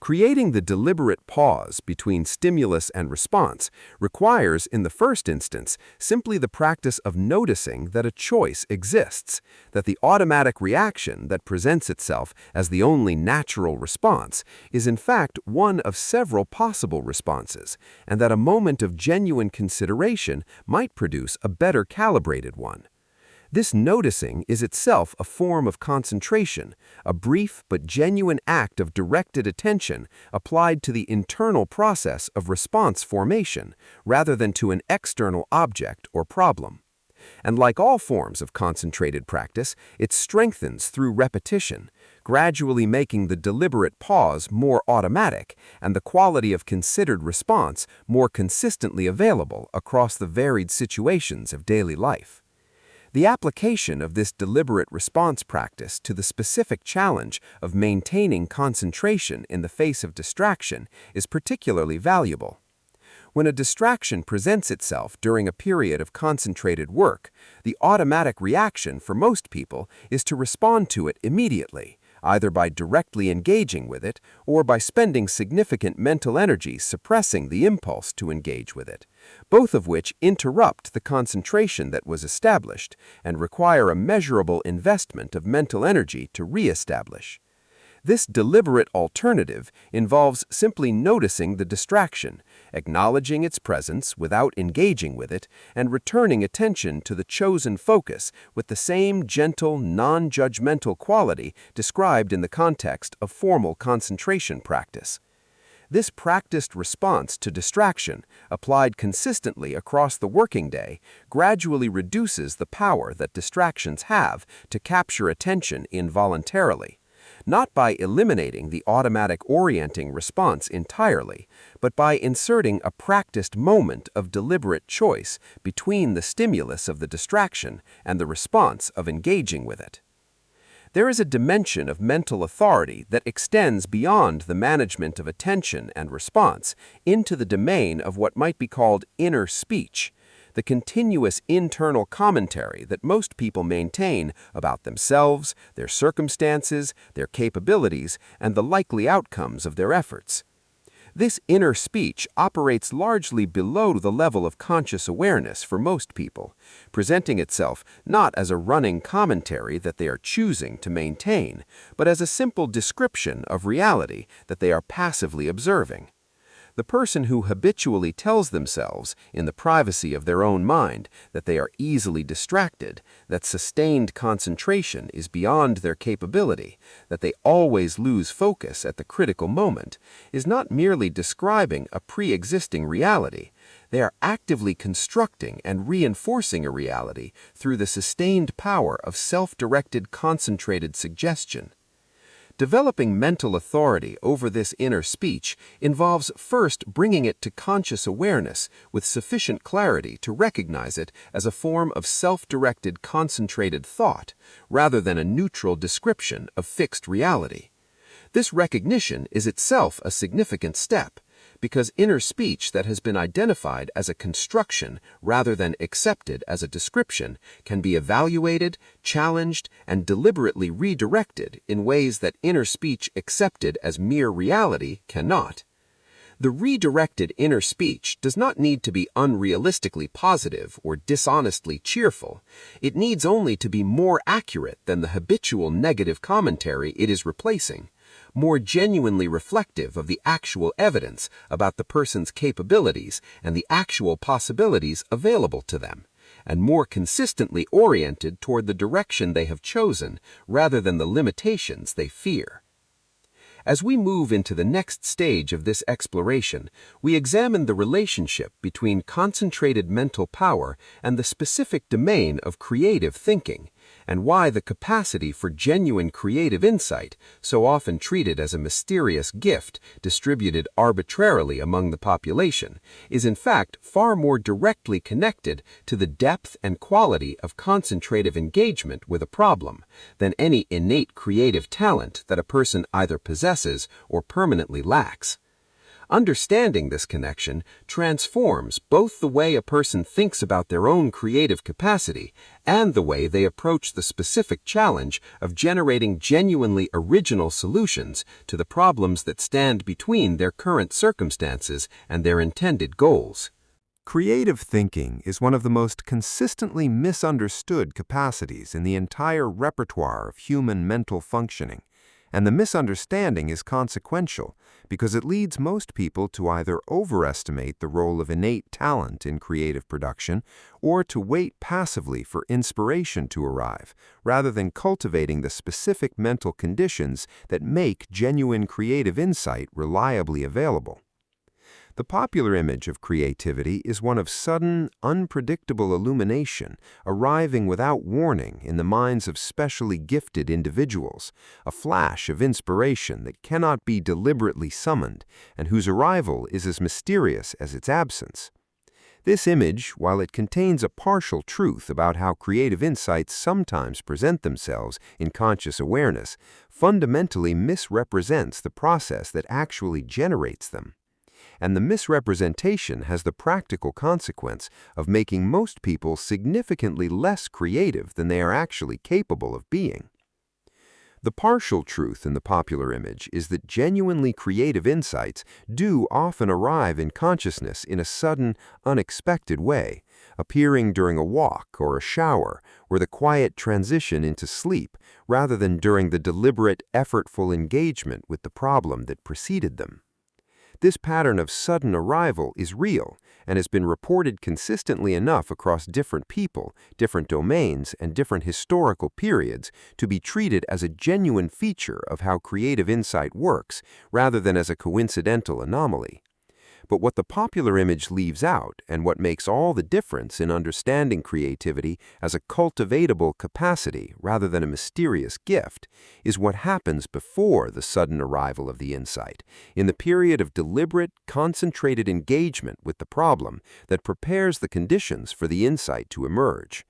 Creating the deliberate pause between stimulus and response requires, in the first instance, simply the practice of noticing that a choice exists, that the automatic reaction that presents itself as the only natural response is in fact one of several possible responses, and that a moment of genuine consideration might produce a better calibrated one. This noticing is itself a form of concentration, a brief but genuine act of directed attention applied to the internal process of response formation rather than to an external object or problem. And like all forms of concentrated practice, it strengthens through repetition, gradually making the deliberate pause more automatic and the quality of considered response more consistently available across the varied situations of daily life. The application of this deliberate response practice to the specific challenge of maintaining concentration in the face of distraction is particularly valuable. When a distraction presents itself during a period of concentrated work, the automatic reaction for most people is to respond to it immediately, either by directly engaging with it or by spending significant mental energy suppressing the impulse to engage with it, both of which interrupt the concentration that was established and require a measurable investment of mental energy to re-establish. This deliberate alternative involves simply noticing the distraction, acknowledging its presence without engaging with it, and returning attention to the chosen focus with the same gentle, non-judgmental quality described in the context of formal concentration practice. This practiced response to distraction, applied consistently across the working day, gradually reduces the power that distractions have to capture attention involuntarily, not by eliminating the automatic orienting response entirely, but by inserting a practiced moment of deliberate choice between the stimulus of the distraction and the response of engaging with it. There is a dimension of mental authority that extends beyond the management of attention and response into the domain of what might be called inner speech, the continuous internal commentary that most people maintain about themselves, their circumstances, their capabilities, and the likely outcomes of their efforts. This inner speech operates largely below the level of conscious awareness for most people, presenting itself not as a running commentary that they are choosing to maintain, but as a simple description of reality that they are passively observing. The person who habitually tells themselves, in the privacy of their own mind, that they are easily distracted, that sustained concentration is beyond their capability, that they always lose focus at the critical moment, is not merely describing a pre-existing reality. They are actively constructing and reinforcing a reality through the sustained power of self-directed concentrated suggestion. Developing mental authority over this inner speech involves first bringing it to conscious awareness with sufficient clarity to recognize it as a form of self-directed concentrated thought, rather than a neutral description of fixed reality. This recognition is itself a significant step, because inner speech that has been identified as a construction rather than accepted as a description can be evaluated, challenged, and deliberately redirected in ways that inner speech accepted as mere reality cannot. The redirected inner speech does not need to be unrealistically positive or dishonestly cheerful. It needs only to be more accurate than the habitual negative commentary it is replacing, more genuinely reflective of the actual evidence about the person's capabilities and the actual possibilities available to them, and more consistently oriented toward the direction they have chosen rather than the limitations they fear. As we move into the next stage of this exploration, we examine the relationship between concentrated mental power and the specific domain of creative thinking, and why the capacity for genuine creative insight, so often treated as a mysterious gift distributed arbitrarily among the population, is in fact far more directly connected to the depth and quality of concentrative engagement with a problem than any innate creative talent that a person either possesses or permanently lacks. Understanding this connection transforms both the way a person thinks about their own creative capacity and the way they approach the specific challenge of generating genuinely original solutions to the problems that stand between their current circumstances and their intended goals. Creative thinking is one of the most consistently misunderstood capacities in the entire repertoire of human mental functioning, and the misunderstanding is consequential because it leads most people to either overestimate the role of innate talent in creative production or to wait passively for inspiration to arrive, rather than cultivating the specific mental conditions that make genuine creative insight reliably available. The popular image of creativity is one of sudden, unpredictable illumination arriving without warning in the minds of specially gifted individuals, a flash of inspiration that cannot be deliberately summoned and whose arrival is as mysterious as its absence. This image, while it contains a partial truth about how creative insights sometimes present themselves in conscious awareness, fundamentally misrepresents the process that actually generates them. And the misrepresentation has the practical consequence of making most people significantly less creative than they are actually capable of being. The partial truth in the popular image is that genuinely creative insights do often arrive in consciousness in a sudden, unexpected way, appearing during a walk or a shower, or the quiet transition into sleep, rather than during the deliberate, effortful engagement with the problem that preceded them. This pattern of sudden arrival is real and has been reported consistently enough across different people, different domains, and different historical periods to be treated as a genuine feature of how creative insight works, rather than as a coincidental anomaly. But what the popular image leaves out, and what makes all the difference in understanding creativity as a cultivatable capacity rather than a mysterious gift, is what happens before the sudden arrival of the insight, in the period of deliberate, concentrated engagement with the problem that prepares the conditions for the insight to emerge.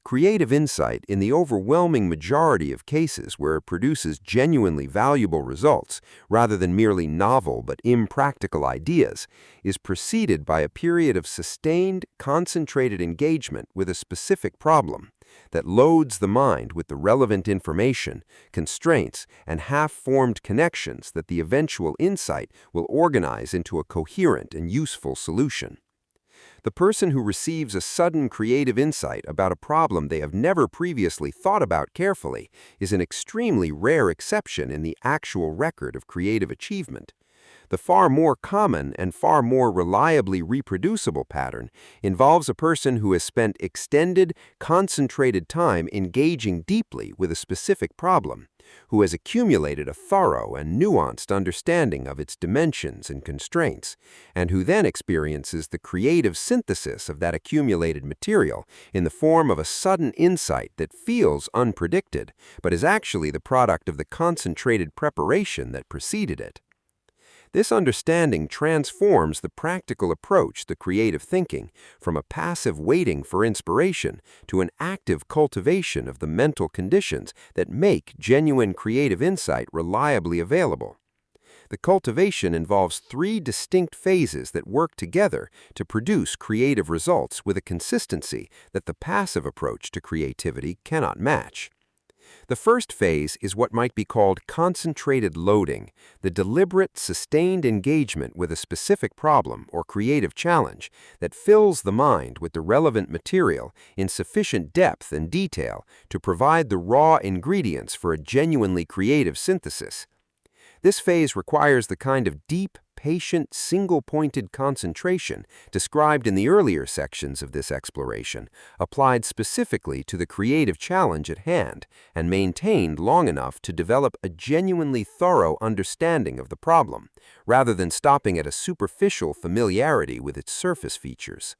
Creative insight, in the overwhelming majority of cases where it produces genuinely valuable results, rather than merely novel but impractical ideas, is preceded by a period of sustained, concentrated engagement with a specific problem that loads the mind with the relevant information, constraints, and half-formed connections that the eventual insight will organize into a coherent and useful solution. The person who receives a sudden creative insight about a problem they have never previously thought about carefully is an extremely rare exception in the actual record of creative achievement. The far more common and far more reliably reproducible pattern involves a person who has spent extended, concentrated time engaging deeply with a specific problem, who has accumulated a thorough and nuanced understanding of its dimensions and constraints, and who then experiences the creative synthesis of that accumulated material in the form of a sudden insight that feels unpredicted, but is actually the product of the concentrated preparation that preceded it. This understanding transforms the practical approach to creative thinking from a passive waiting for inspiration to an active cultivation of the mental conditions that make genuine creative insight reliably available. The cultivation involves 3 distinct phases that work together to produce creative results with a consistency that the passive approach to creativity cannot match. The first phase is what might be called concentrated loading, the deliberate, sustained engagement with a specific problem or creative challenge that fills the mind with the relevant material in sufficient depth and detail to provide the raw ingredients for a genuinely creative synthesis. This phase requires the kind of deep, patient, single-pointed concentration described in the earlier sections of this exploration, applied specifically to the creative challenge at hand and maintained long enough to develop a genuinely thorough understanding of the problem, rather than stopping at a superficial familiarity with its surface features.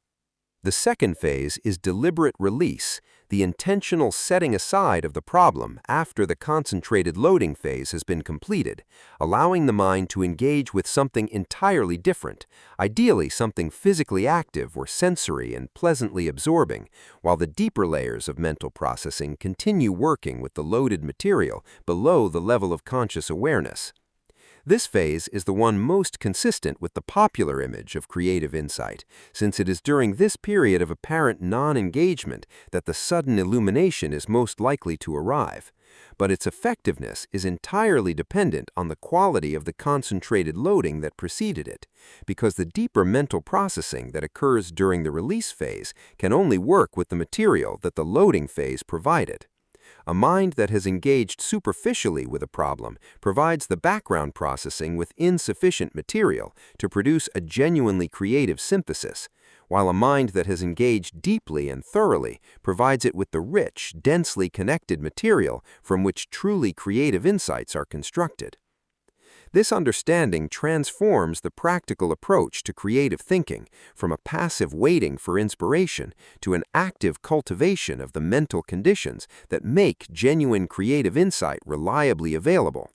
The second phase is deliberate release, the intentional setting aside of the problem after the concentrated loading phase has been completed, allowing the mind to engage with something entirely different, ideally something physically active or sensory and pleasantly absorbing, while the deeper layers of mental processing continue working with the loaded material below the level of conscious awareness. This phase is the one most consistent with the popular image of creative insight, since it is during this period of apparent non-engagement that the sudden illumination is most likely to arrive. But its effectiveness is entirely dependent on the quality of the concentrated loading that preceded it, because the deeper mental processing that occurs during the release phase can only work with the material that the loading phase provided. A mind that has engaged superficially with a problem provides the background processing with insufficient material to produce a genuinely creative synthesis, while a mind that has engaged deeply and thoroughly provides it with the rich, densely connected material from which truly creative insights are constructed. This understanding transforms the practical approach to creative thinking from a passive waiting for inspiration to an active cultivation of the mental conditions that make genuine creative insight reliably available.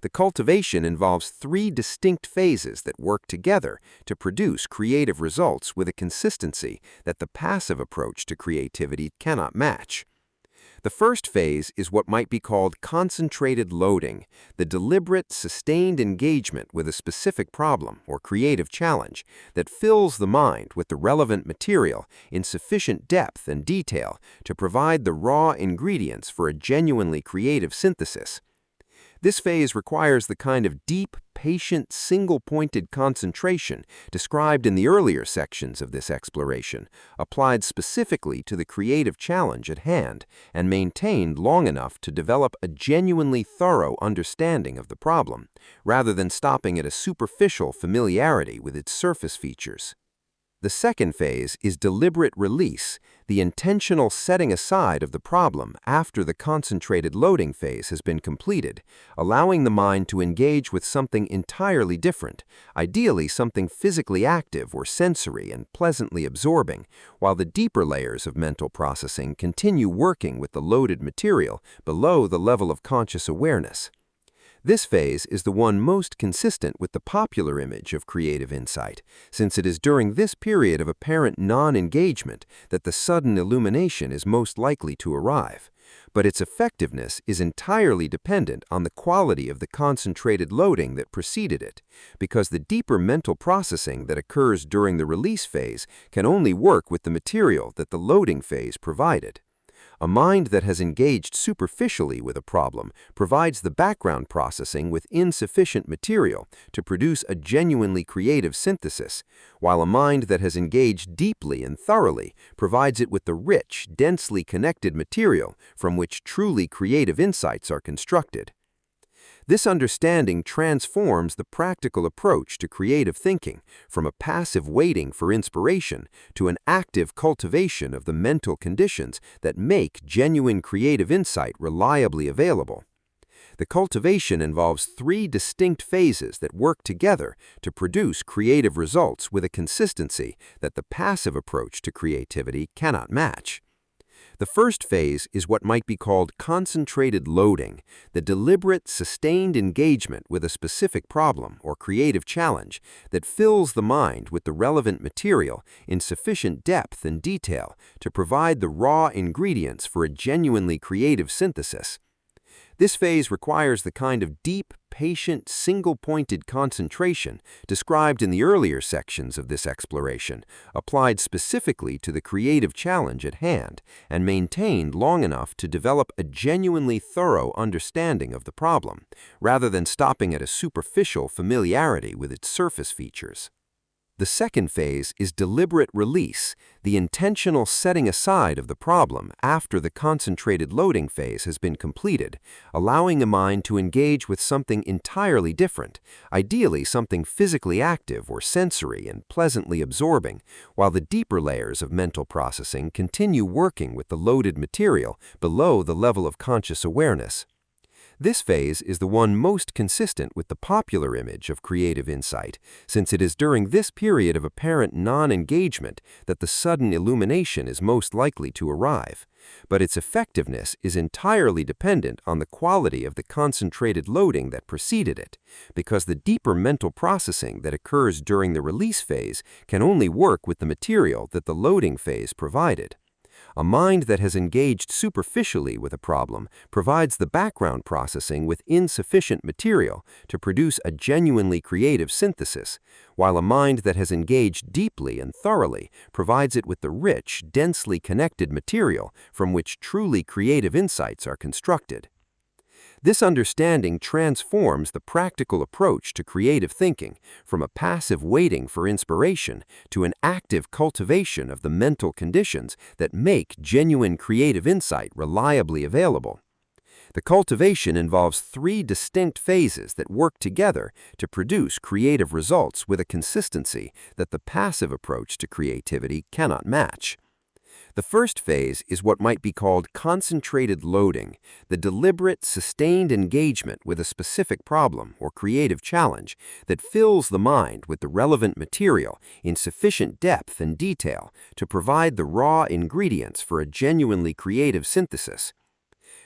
The cultivation involves three distinct phases that work together to produce creative results with a consistency that the passive approach to creativity cannot match. The first phase is what might be called concentrated loading, the deliberate, sustained engagement with a specific problem or creative challenge that fills the mind with the relevant material in sufficient depth and detail to provide the raw ingredients for a genuinely creative synthesis. This phase requires the kind of deep, patient, single-pointed concentration described in the earlier sections of this exploration, applied specifically to the creative challenge at hand and maintained long enough to develop a genuinely thorough understanding of the problem, rather than stopping at a superficial familiarity with its surface features. The second phase is deliberate release, the intentional setting aside of the problem after the concentrated loading phase has been completed, allowing the mind to engage with something entirely different, ideally something physically active or sensory and pleasantly absorbing, while the deeper layers of mental processing continue working with the loaded material below the level of conscious awareness. This phase is the one most consistent with the popular image of creative insight, since it is during this period of apparent non-engagement that the sudden illumination is most likely to arrive. But its effectiveness is entirely dependent on the quality of the concentrated loading that preceded it, because the deeper mental processing that occurs during the release phase can only work with the material that the loading phase provided. A mind that has engaged superficially with a problem provides the background processing with insufficient material to produce a genuinely creative synthesis, while a mind that has engaged deeply and thoroughly provides it with the rich, densely connected material from which truly creative insights are constructed. This understanding transforms the practical approach to creative thinking from a passive waiting for inspiration to an active cultivation of the mental conditions that make genuine creative insight reliably available. The cultivation involves three distinct phases that work together to produce creative results with a consistency that the passive approach to creativity cannot match. The first phase is what might be called concentrated loading, the deliberate, sustained engagement with a specific problem or creative challenge that fills the mind with the relevant material in sufficient depth and detail to provide the raw ingredients for a genuinely creative synthesis. This phase requires the kind of deep, patient, single-pointed concentration described in the earlier sections of this exploration, applied specifically to the creative challenge at hand and maintained long enough to develop a genuinely thorough understanding of the problem, rather than stopping at a superficial familiarity with its surface features. The second phase is deliberate release, the intentional setting aside of the problem after the concentrated loading phase has been completed, allowing a mind to engage with something entirely different, ideally something physically active or sensory and pleasantly absorbing, while the deeper layers of mental processing continue working with the loaded material below the level of conscious awareness. This phase is the one most consistent with the popular image of creative insight, since it is during this period of apparent non-engagement that the sudden illumination is most likely to arrive. But its effectiveness is entirely dependent on the quality of the concentrated loading that preceded it, because the deeper mental processing that occurs during the release phase can only work with the material that the loading phase provided. A mind that has engaged superficially with a problem provides the background processing with insufficient material to produce a genuinely creative synthesis, while a mind that has engaged deeply and thoroughly provides it with the rich, densely connected material from which truly creative insights are constructed. This understanding transforms the practical approach to creative thinking from a passive waiting for inspiration to an active cultivation of the mental conditions that make genuine creative insight reliably available. The cultivation involves three distinct phases that work together to produce creative results with a consistency that the passive approach to creativity cannot match. The first phase is what might be called concentrated loading, the deliberate, sustained engagement with a specific problem or creative challenge that fills the mind with the relevant material in sufficient depth and detail to provide the raw ingredients for a genuinely creative synthesis.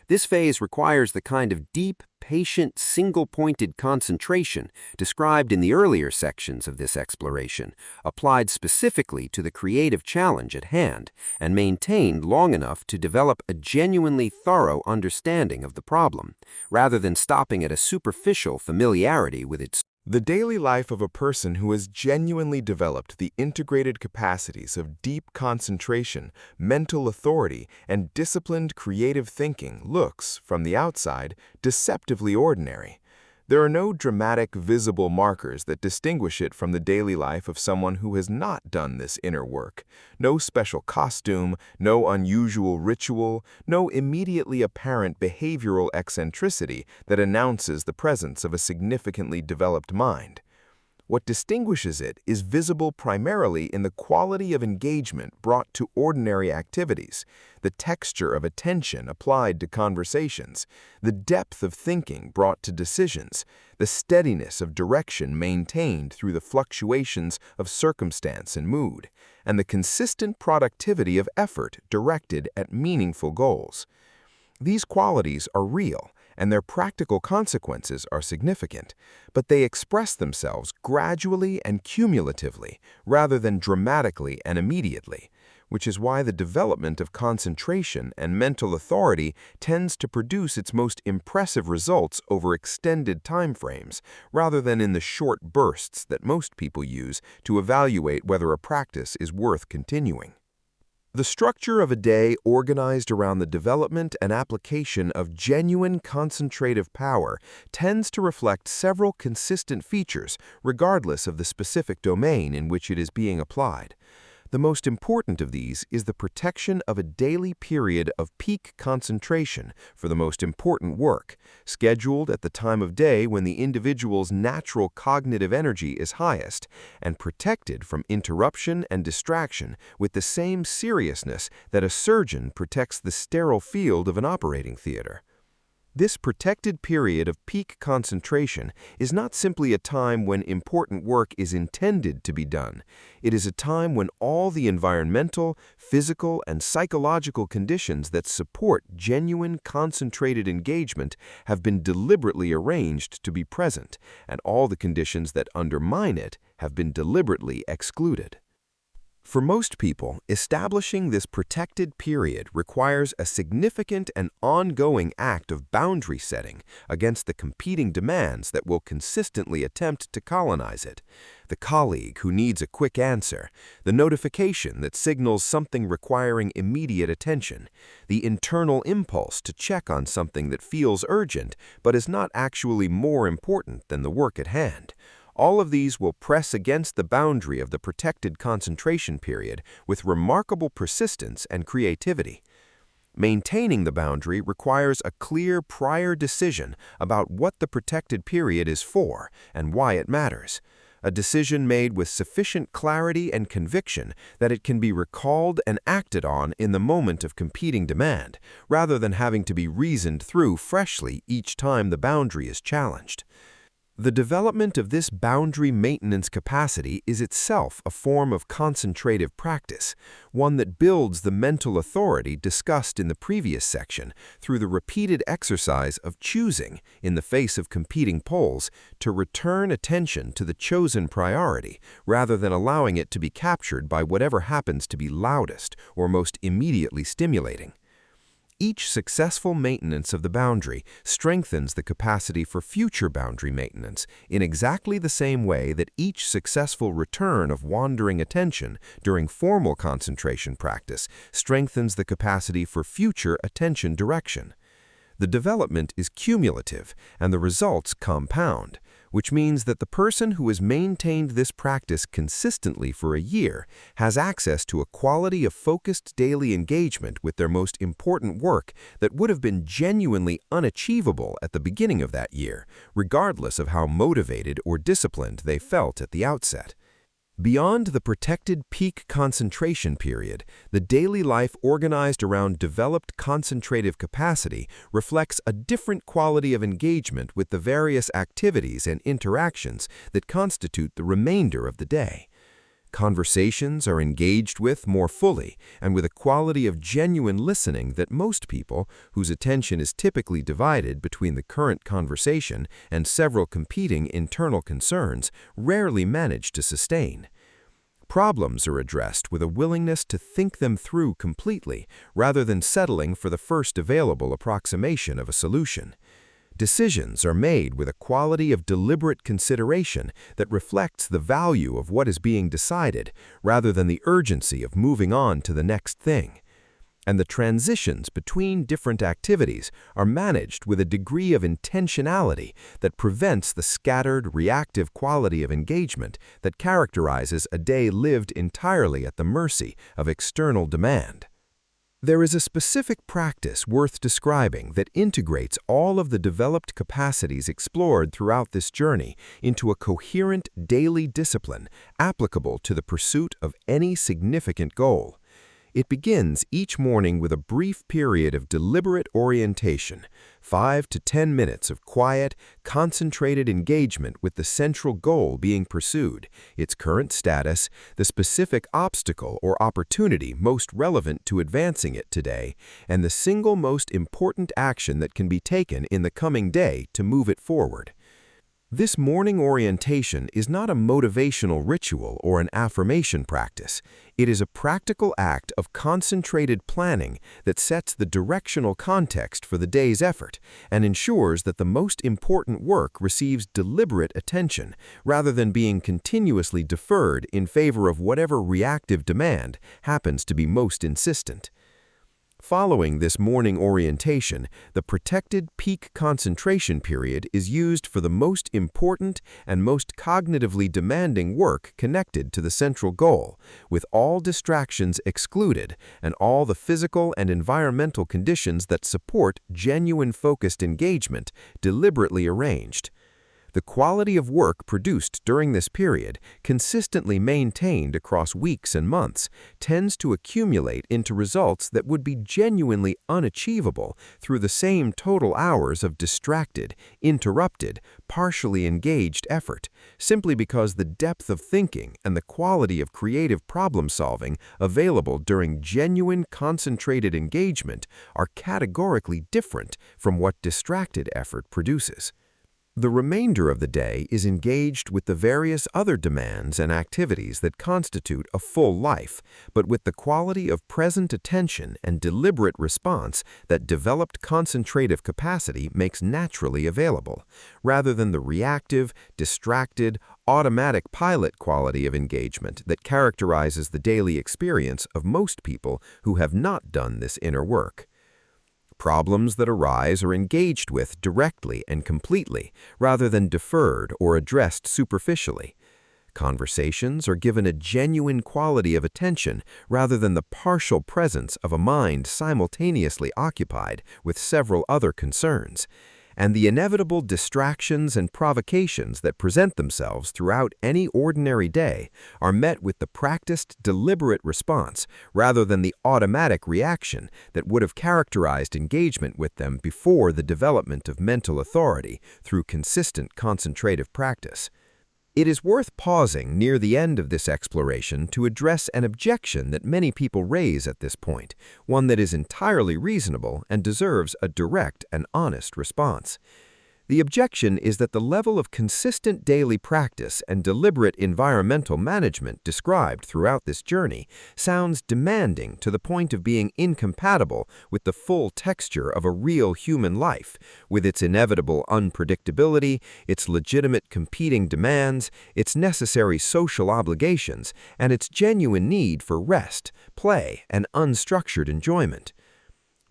This phase requires the kind of deep, patient, single-pointed concentration described in the earlier sections of this exploration, applied specifically to the creative challenge at hand and maintained long enough to develop a genuinely thorough understanding of the problem, rather than stopping at a superficial familiarity with its. The daily life of a person who has genuinely developed the integrated capacities of deep concentration, mental authority, and disciplined creative thinking looks, from the outside, deceptively ordinary. There are no dramatic, visible markers that distinguish it from the daily life of someone who has not done this inner work. No special costume, no unusual ritual, no immediately apparent behavioral eccentricity that announces the presence of a significantly developed mind. What distinguishes it is visible primarily in the quality of engagement brought to ordinary activities, the texture of attention applied to conversations, the depth of thinking brought to decisions, the steadiness of direction maintained through the fluctuations of circumstance and mood, and the consistent productivity of effort directed at meaningful goals. These qualities are real, and their practical consequences are significant, but they express themselves gradually and cumulatively rather than dramatically and immediately, which is why the development of concentration and mental authority tends to produce its most impressive results over extended time frames rather than in the short bursts that most people use to evaluate whether a practice is worth continuing. The structure of a day organized around the development and application of genuine concentrative power tends to reflect several consistent features regardless of the specific domain in which it is being applied. The most important of these is the protection of a daily period of peak concentration for the most important work, scheduled at the time of day when the individual's natural cognitive energy is highest, and protected from interruption and distraction with the same seriousness that a surgeon protects the sterile field of an operating theater. This protected period of peak concentration is not simply a time when important work is intended to be done. It is a time when all the environmental, physical, and psychological conditions that support genuine concentrated engagement have been deliberately arranged to be present, and all the conditions that undermine it have been deliberately excluded. For most people, establishing this protected period requires a significant and ongoing act of boundary setting against the competing demands that will consistently attempt to colonize it. The colleague who needs a quick answer, the notification that signals something requiring immediate attention, the internal impulse to check on something that feels urgent but is not actually more important than the work at hand. All of these will press against the boundary of the protected concentration period with remarkable persistence and creativity. Maintaining the boundary requires a clear prior decision about what the protected period is for and why it matters, a decision made with sufficient clarity and conviction that it can be recalled and acted on in the moment of competing demand, rather than having to be reasoned through freshly each time the boundary is challenged. The development of this boundary maintenance capacity is itself a form of concentrative practice, one that builds the mental authority discussed in the previous section through the repeated exercise of choosing, in the face of competing poles, to return attention to the chosen priority rather than allowing it to be captured by whatever happens to be loudest or most immediately stimulating. Each successful maintenance of the boundary strengthens the capacity for future boundary maintenance in exactly the same way that each successful return of wandering attention during formal concentration practice strengthens the capacity for future attention direction. The development is cumulative and the results compound, which means that the person who has maintained this practice consistently for a year has access to a quality of focused daily engagement with their most important work that would have been genuinely unachievable at the beginning of that year, regardless of how motivated or disciplined they felt at the outset. Beyond the protected peak concentration period, the daily life organized around developed concentrative capacity reflects a different quality of engagement with the various activities and interactions that constitute the remainder of the day. Conversations are engaged with more fully and with a quality of genuine listening that most people, whose attention is typically divided between the current conversation and several competing internal concerns, rarely manage to sustain. Problems are addressed with a willingness to think them through completely rather than settling for the first available approximation of a solution. Decisions are made with a quality of deliberate consideration that reflects the value of what is being decided rather than the urgency of moving on to the next thing. And the transitions between different activities are managed with a degree of intentionality that prevents the scattered, reactive quality of engagement that characterizes a day lived entirely at the mercy of external demand. There is a specific practice worth describing that integrates all of the developed capacities explored throughout this journey into a coherent daily discipline applicable to the pursuit of any significant goal. It begins each morning with a brief period of deliberate orientation, 5 to 10 minutes of quiet, concentrated engagement with the central goal being pursued, its current status, the specific obstacle or opportunity most relevant to advancing it today, and the single most important action that can be taken in the coming day to move it forward. This morning orientation is not a motivational ritual or an affirmation practice. It is a practical act of concentrated planning that sets the directional context for the day's effort and ensures that the most important work receives deliberate attention rather than being continuously deferred in favor of whatever reactive demand happens to be most insistent. Following this morning orientation, the protected peak concentration period is used for the most important and most cognitively demanding work connected to the central goal, with all distractions excluded and all the physical and environmental conditions that support genuine focused engagement deliberately arranged. The quality of work produced during this period, consistently maintained across weeks and months, tends to accumulate into results that would be genuinely unachievable through the same total hours of distracted, interrupted, partially engaged effort, simply because the depth of thinking and the quality of creative problem-solving available during genuine concentrated engagement are categorically different from what distracted effort produces. The remainder of the day is engaged with the various other demands and activities that constitute a full life, but with the quality of present attention and deliberate response that developed concentrative capacity makes naturally available, rather than the reactive, distracted, automatic pilot quality of engagement that characterizes the daily experience of most people who have not done this inner work. Problems that arise are engaged with directly and completely, rather than deferred or addressed superficially. Conversations are given a genuine quality of attention rather than the partial presence of a mind simultaneously occupied with several other concerns. and the inevitable distractions and provocations that present themselves throughout any ordinary day are met with the practiced, deliberate response rather than the automatic reaction that would have characterized engagement with them before the development of mental authority through consistent concentrative practice. It is worth pausing near the end of this exploration to address an objection that many people raise at this point, one that is entirely reasonable and deserves a direct and honest response. The objection is that the level of consistent daily practice and deliberate environmental management described throughout this journey sounds demanding to the point of being incompatible with the full texture of a real human life, with its inevitable unpredictability, its legitimate competing demands, its necessary social obligations, and its genuine need for rest, play, and unstructured enjoyment.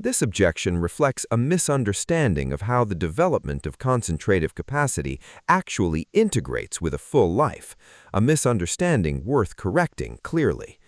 This objection reflects a misunderstanding of how the development of concentrative capacity actually integrates with a full life, a misunderstanding worth correcting clearly.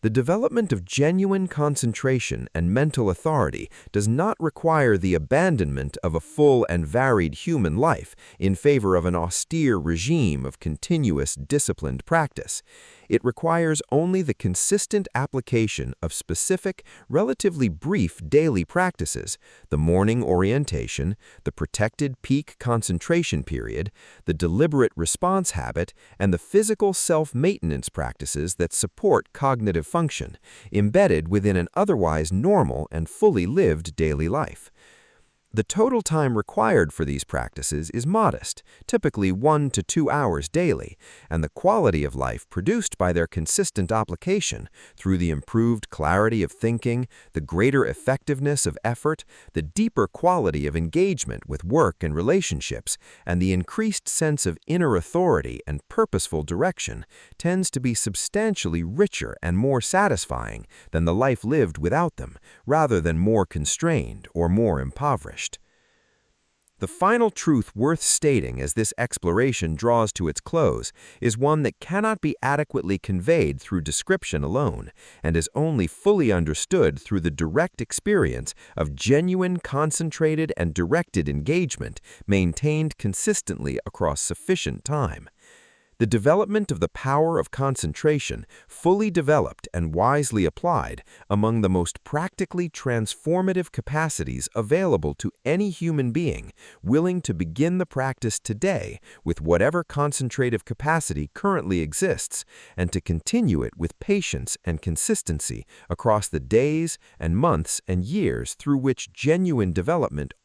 The development of genuine concentration and mental authority does not require the abandonment of a full and varied human life in favor of an austere regime of continuous disciplined practice. It requires only the consistent application of specific, relatively brief daily practices, the morning orientation, the protected peak concentration period, the deliberate response habit, and the physical self-maintenance practices that support cognitive function, embedded within an otherwise normal and fully lived daily life. The total time required for these practices is modest, typically 1 to 2 hours daily, and the quality of life produced by their consistent application through the improved clarity of thinking, the greater effectiveness of effort, the deeper quality of engagement with work and relationships, and the increased sense of inner authority and purposeful direction tends to be substantially richer and more satisfying than the life lived without them, rather than more constrained or more impoverished. The final truth worth stating as this exploration draws to its close is one that cannot be adequately conveyed through description alone, and is only fully understood through the direct experience of genuine, concentrated, and directed engagement maintained consistently across sufficient time. The development of the power of concentration, fully developed and wisely applied, among the most practically transformative capacities available to any human being willing to begin the practice today with whatever concentrative capacity currently exists, and to continue it with patience and consistency across the days and months and years through which genuine development